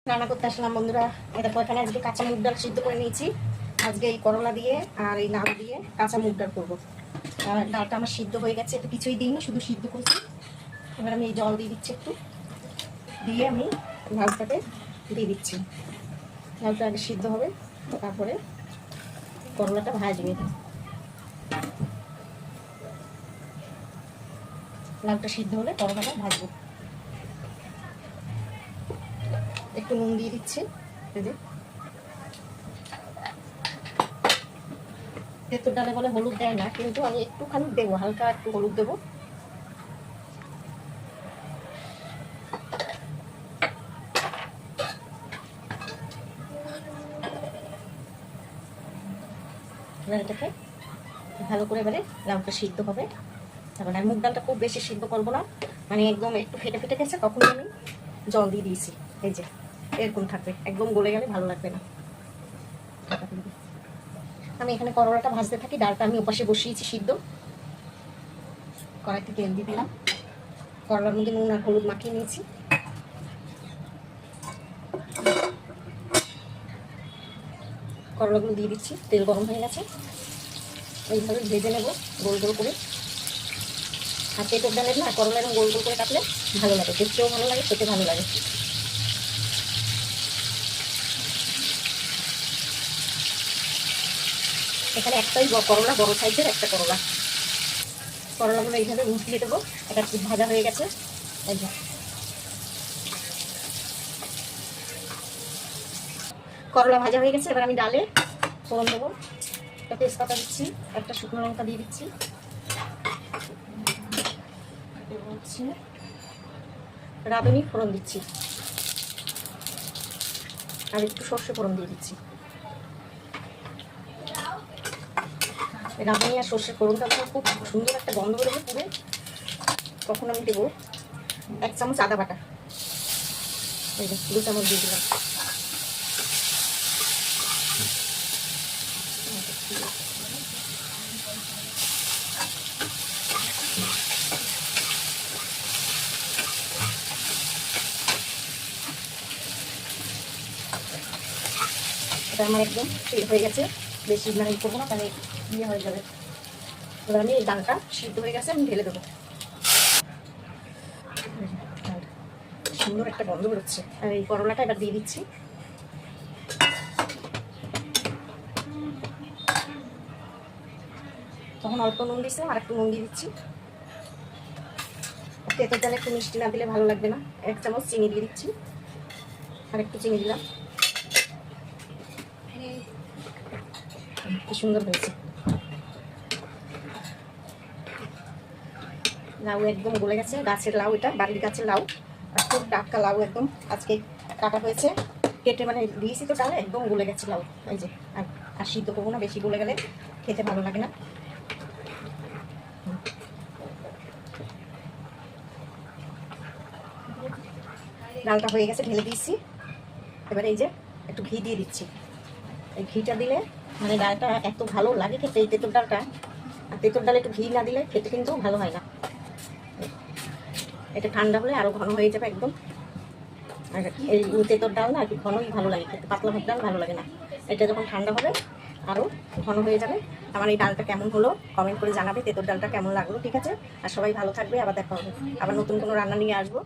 রান্না করতে আসলাম বন্ধুরা। এটা তো এখানে আজকে কাঁচা মুগ ডাল সিদ্ধ করে নিয়েছি। আজকে এই করলা দিয়ে আর এই লাউ দিয়ে কাঁচা মুগ ডাল করবো। আর ডালটা আমার সিদ্ধ হয়ে গেছে, একটু কিছুই দিইনি, শুধু সিদ্ধ করছি। এবার আমি এই জল দিয়ে দিচ্ছি, একটু দিয়ে আমি লাউটাকে দিয়ে দিচ্ছি। লাউটা আগে সিদ্ধ হবে, তারপরে করলাটা ভাজবে। লাউটা সিদ্ধ হলে করলাটা ভাজবো। একটু নুন দিয়ে দিচ্ছি। এই যে তেঁতুল ডালে বলে হলুদ দেয় না, কিন্তু আমি একটুখানি দেবো, হালকা একটু হলুদ দেবো। এবার এটাকে ভালো করে এবারে লাউটা সিদ্ধ হবে। তারপরে মুগ ডালটা খুব বেশি সিদ্ধ করবো না, মানে একদম একটু ফেটে ফেটে গেছে তখন আমি জল দিয়ে দিয়েছি। এই যে এরকম থাকবে, একদম গলে গেলে ভালো লাগবে না। আমি এখানে করলাটা ভাজতে থাকি, ডালটা আমি ওপাশে বসিয়েছি সিদ্ধ। কড়াইতে তেল দিয়ে দিলাম, করলার মধ্যে নুন আর হলুদ মাখিয়ে নিয়েছি। করলাগুলো দিয়ে দিচ্ছি, তেল গরম হয়ে গেছে। এইভাবে ভেজে নেব গোল গোল করে। আর তেঁতুল ডালের না করলা এবং গোল গোল করে কাটলে ভালো লাগে, দেখতেও ভালো লাগে, খেতে ভালো লাগে। এখানে একটাই করলা, বড় সাইজের একটা করলা। করলাগুলো এইভাবে উঠিয়ে দেবো। এটা ভাজা হয়ে গেছে। এই যে করলা ভাজা হয়ে গেছে, এবার আমি ডালে ফোড়ন দেবো। একটা তেজপাতা দিচ্ছি, একটা শুকনো লঙ্কা দিয়ে দিচ্ছি, রাঁধুনি ফোড়ন দিচ্ছি, আর একটু সর্ষে ফোড়ন দিয়ে দিচ্ছি। রাঁধুনি আর সর্ষে ফোড়নটা খুব সুন্দর একটা গন্ধ বেরোবে পুরে, তখন আমি দেবো 1 চামচ আদা বাটা। এই যে 2 চামচ দিয়ে দিলাম। এটা আমার একদম হয়ে গেছে, বেশি মানে করবো না, তাহলে ইয়ে হয়ে যাবে। এবার আমি এই ডালটা সিদ্ধ হয়ে গেছে, আমি ঢেলে দেবো। সুন্দর একটা গন্ধ বেরোচ্ছে। আর এই করলাটা এবার দিয়ে দিচ্ছি। তখন অল্প নুন দিয়েছিলাম, আর একটু নুন দিয়ে দিচ্ছি। তেঁতুল ডালে একটু মিষ্টি না দিলে ভালো লাগবে না। 1 চামচ চিনি দিয়ে দিচ্ছি, আর একটু চিনি দিলাম। কি সুন্দর হয়েছে। লাউ একদম গলে গেছে, গাছের লাউ, এটা বাড়ির গাছের লাউ, আর খুব টাটকা লাউ, একদম আজকে কাটা হয়েছে, কেটে মানে দিয়েছি তো ডালে, একদম গলে গেছে লাউ। এই যে আর সিদ্ধ করবো না, বেশি গলে গেলে খেতে ভালো লাগে না। ডালটা হয়ে গেছে, ঢেলে দিয়েছি। এবারে এই যে একটু ঘি দিয়ে দিচ্ছি। এই ঘিটা দিলে মানে ডালটা এত ভালো লাগে খেতে, এই তেঁতুল ডালটা। আর তেঁতুল ডালে একটু ঘি না দিলে খেতে কিন্তু ভালো হয় না। এটা ঠান্ডা হলে আরও ঘন হয়ে যাবে একদম। আর এই তেঁতুল ডাল না একটু ঘনই ভালো লাগে খেতে, পাতলা ভাত ডাল ভালো লাগে না। এটা যখন ঠান্ডা হবে আরও ঘন হয়ে যাবে। আমার এই ডালটা কেমন হলো কমেন্ট করে জানাবে, তেঁতুল ডালটা কেমন লাগলো। ঠিক আছে, আর সবাই ভালো থাকবে, আবার দেখা হবে, আবার নতুন কোনো রান্না নিয়ে আসবো।